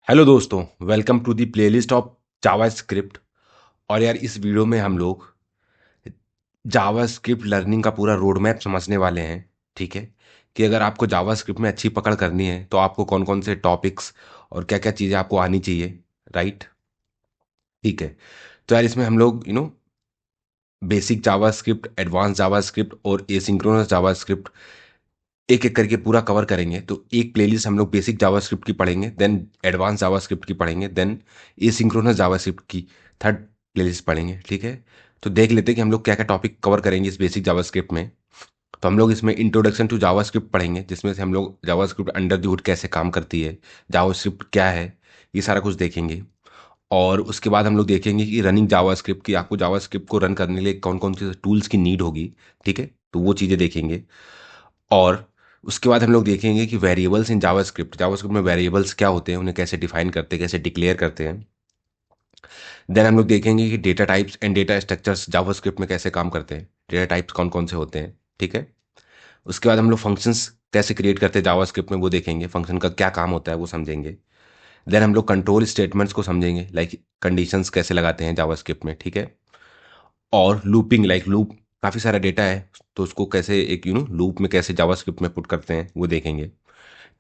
Hello दोस्तों, welcome to the playlist of JavaScript. और यार इस वीडियो में हम लोग जावास्क्रिप्ट लर्निंग का पूरा रोड मैप समझने वाले हैं। ठीक है कि अगर आपको जावास्क्रिप्ट में अच्छी पकड़ करनी है तो आपको कौन कौन से टॉपिक्स और क्या क्या चीज़ें आपको आनी चाहिए। राइट। ठीक है। तो यार इसमें हम लोग बेसिक जावास्क्रिप्ट, एडवांस जावास्क्रिप्ट और एसिंक्रोनस जावास्क्रिप्ट एक एक करके पूरा कवर करेंगे। तो एक प्लेलिस्ट हम लोग बेसिक जावास्क्रिप्ट की पढ़ेंगे, देन एडवांस जावास्क्रिप्ट की पढ़ेंगे, देन एसिंक्रोनस जावास्क्रिप्ट की थर्ड प्लेलिस्ट पढ़ेंगे। ठीक है। तो देख लेते हैं कि हम लोग क्या क्या टॉपिक कवर करेंगे इस बेसिक जावास्क्रिप्ट में। तो हम लोग इसमें इंट्रोडक्शन टू जावास्क्रिप्ट पढ़ेंगे, जिसमें से हम लोग जावास्क्रिप्ट अंडर द हुड कैसे काम करती है, जावास्क्रिप्ट क्या है, ये सारा कुछ देखेंगे। और उसके बाद हम लोग देखेंगे कि रनिंग जावास्क्रिप्ट की आपको जावास्क्रिप्ट को रन करने के लिए कौन कौन से टूल्स की नीड होगी। ठीक है। तो वो चीज़ें देखेंगे। और उसके बाद हम लोग देखेंगे कि वेरिएबल्स इन जावास्क्रिप्ट, जावास्क्रिप्ट में वेरिएबल्स क्या होते हैं, उन्हें कैसे डिफाइन करते हैं, कैसे डिक्लेयर करते हैं। देन हम लोग देखेंगे कि data types and data structures JavaScript में कैसे काम करते हैं, डेटा टाइप्स कौन कौन से होते हैं। ठीक है। उसके बाद हम लोग फंक्शंस कैसे क्रिएट करते हैं जावास्क्रिप्ट में, वो देखेंगे, फंक्शन का क्या काम होता है वो समझेंगे। देन हम लोग कंट्रोल स्टेटमेंट्स को समझेंगे, लाइक कंडीशंस कैसे लगाते हैं जावास्क्रिप्ट में। ठीक है। और लूपिंग, लाइक लूप, काफ़ी सारा डेटा है तो उसको कैसे एक लूप में कैसे जावास्क्रिप्ट में पुट करते हैं वो देखेंगे।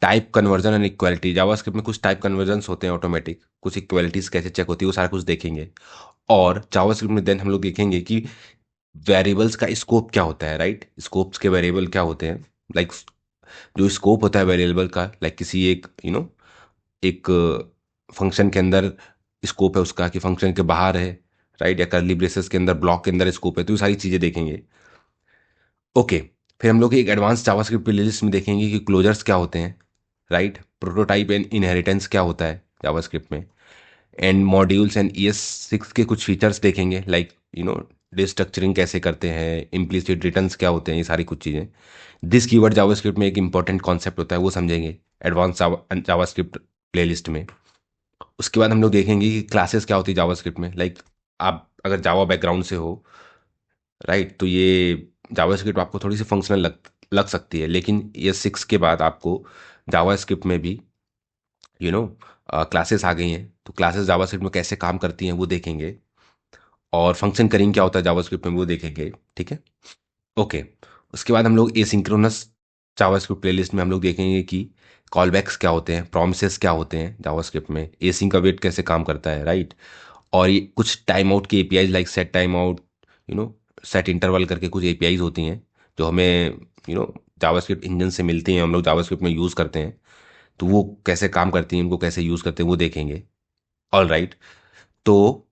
Type conversion and equality, JavaScript में कुछ टाइप कन्वर्जन्स होते हैं ऑटोमेटिक, कुछ इक्वालिटीज कैसे चेक होती है वो सारा कुछ देखेंगे। और जावास्क्रिप्ट में देन हम लोग देखेंगे कि वेरिएबल्स का स्कोप क्या होता है। राइट, स्कोप्स के वेरिएबल क्या होते हैं, लाइक जो स्कोप होता है वेरिएबल का, लाइक किसी एक एक फंक्शन के अंदर स्कोप है उसका, कि फंक्शन के बाहर है। राइट, या कर्ली ब्रेसेस के अंदर, ब्लॉक के अंदर स्कोप है, तो ये सारी चीज़ें देखेंगे। ओके। फिर हम लोग एक एडवांस जावास्क्रिप्ट प्लेलिस्ट में देखेंगे कि क्लोजर्स क्या होते हैं। राइट, प्रोटोटाइप एंड इनहेरिटेंस क्या होता है जावास्क्रिप्ट में। एंड मॉड्यूल्स एंड ES6 के कुछ फीचर्स देखेंगे, लाइक डिस्ट्रक्चरिंग कैसे करते हैं, इम्प्लिसिट रिटर्न्स क्या होते हैं, ये सारी कुछ चीज़ें। दिस कीवर्ड जावास्क्रिप्ट में एक इंपॉर्टेंट कॉन्सेप्ट होता है, वो समझेंगे एडवांस जावास्क्रिप्ट प्लेलिस्ट में। उसके बाद हम लोग देखेंगे कि क्लासेस क्या होती है जावास्क्रिप्ट में, लाइक आप अगर जावा बैकग्राउंड से हो, राइट, तो ये जावास्क्रिप्ट आपको थोड़ी सी फंक्शनल लग सकती है, लेकिन ये 6 के बाद आपको जावास्क्रिप्ट में भी यू नो क्लासेस आ गई हैं, तो क्लासेस जावास्क्रिप्ट में कैसे काम करती हैं वो देखेंगे। और फंक्शन करिंग क्या होता है जावास्क्रिप्ट में वो देखेंगे। ठीक है। ओके। उसके बाद हम लोग एसिंक्रोनस जावास्क्रिप्ट प्लेलिस्ट में हम लोग देखेंगे कि कॉलबैक्स क्या होते हैं, प्रॉमिसेस क्या होते हैं जावास्क्रिप्ट में, एसिंक का वेट कैसे काम करता है। राइट। और ये कुछ टाइम आउट की APIs, like set time out, you know set interval करके कुछ एपीआईज होती हैं जो हमें जावास्क्रिप्ट इंजन से मिलती हैं, हम लोग जावास्क्रिप्ट में यूज़ करते हैं। तो वो कैसे काम करती हैं, उनको कैसे यूज़ करते हैं वो देखेंगे। All right. तो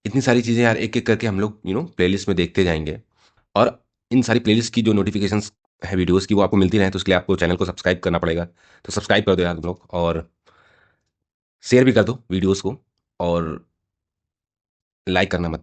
इतनी सारी चीज़ें यार एक एक करके हम लोग प्लेलिस्ट में देखते जाएंगे। और इन सारी प्लेलिस्ट की जो नोटिफिकेशंस है वीडियोस की, वो आपको मिलती रहे, तो उसके लिए आपको चैनल को सब्सक्राइब करना पड़ेगा। तो सब्सक्राइब कर दो यार तुम लोग, और शेयर भी कर दो वीडियोस को, और लाइक करना मत